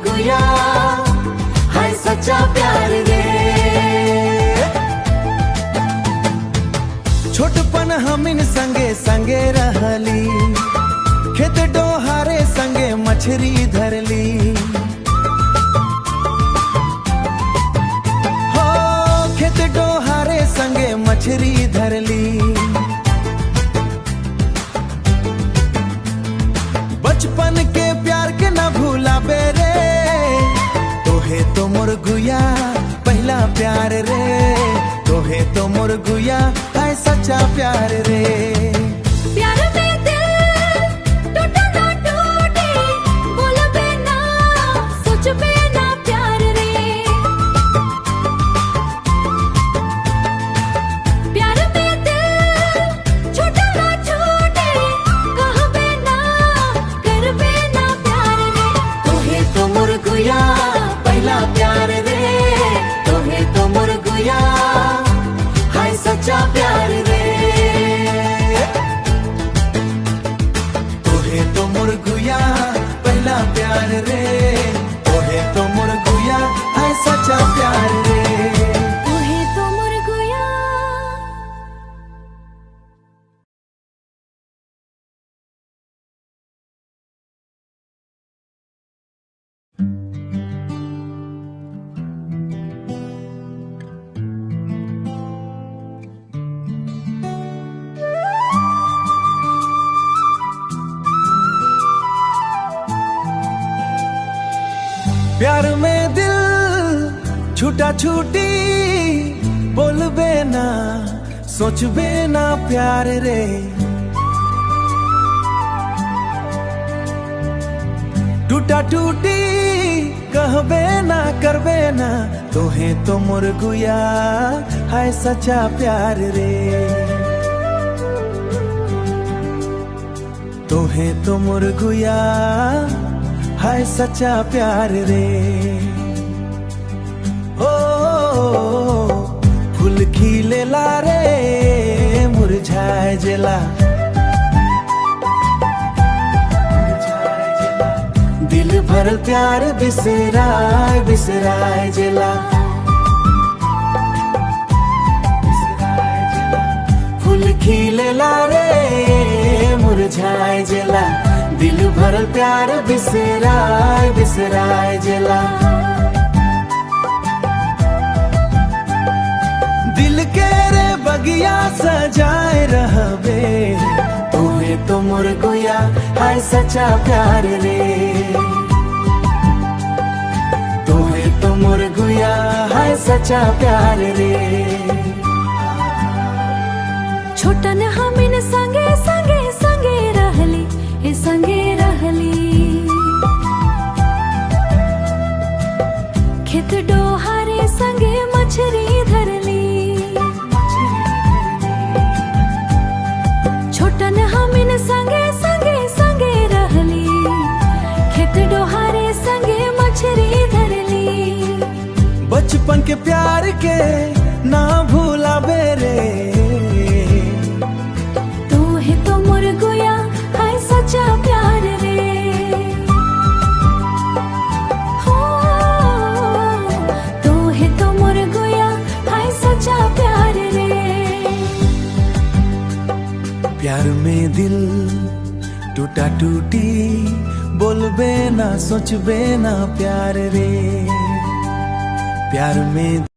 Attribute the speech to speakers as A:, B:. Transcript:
A: गुया हाय सच्चा प्यार रे।
B: छोटपन हमिन संगे संगे रहली, खेत डोहारे संगे मछरी धरली। हो खेत डोहारे संगे मछरी धरली। बचपन के प्यार के न भूला बेरे, तोहे तो मोर गुया पहला प्यार रे। तोहे तो मोर गुया हाय सच्चा प्यार रे।
C: प्यार में दिल टूटा ना टूटे, बोलबे ना सोचबे ना प्यार रे। प्यार में दिल छूटा ना छूटे, कहबे ना करबे ना प्यार रे।
A: तोहे तो मोर गुया पहला प्यार रे। तोहे तो मोर गुया हाय सच्चा प्यार रे।
B: तोहे तो मोर गुया पहला प्यार रे। तोहे तो मोर गुया हाय सच्चा प्यार रे।
C: तोहे तो मोर गुया।
B: प्यार में दिल छूटा छूटी, बोलबे ना सोचबे ना प्यार रे। टूटा टूटी कहबे ना करबे ना, तोहे तो मोर गुया हाय सच्चा प्यार रे। तोहे तो मोर गुया हाय सच्चा प्यार रे। ओ फूल खिले ला रे मुरझाए जेला। दिल भरल प्यार बिसराए बिसराए जेला। फूल खिले ला रे मुरझाए जेला। दिल भरल प्यार बिसराए बिसराए जेला। दिल के रे बगिया सजाए रहबे, तोहे तो मोर गुया हाय सच्चा प्यार रे। तोहे तो मोर गुया हाय सच्चा प्यार रे।
C: छोटन हमिन संगे संगे संगे रहली, ए संगे रहली। खेत डोहारे संगे मछरी धरली। छोटन हमिन संगे संगे संगे रहली, खेत डोहारे संगे मछरी धरली।
B: बचपन के प्यार के ना भूला बेरे।
C: तोहे तो मोर गुया हाय सच्चा प्यार रे। हो तोहे तो मोर गुया हाय सच्चा प्यार रे।
B: प्यार में दिल टूटा टूटी, बोलबे ना सोचबे ना प्यार रे। प्यार में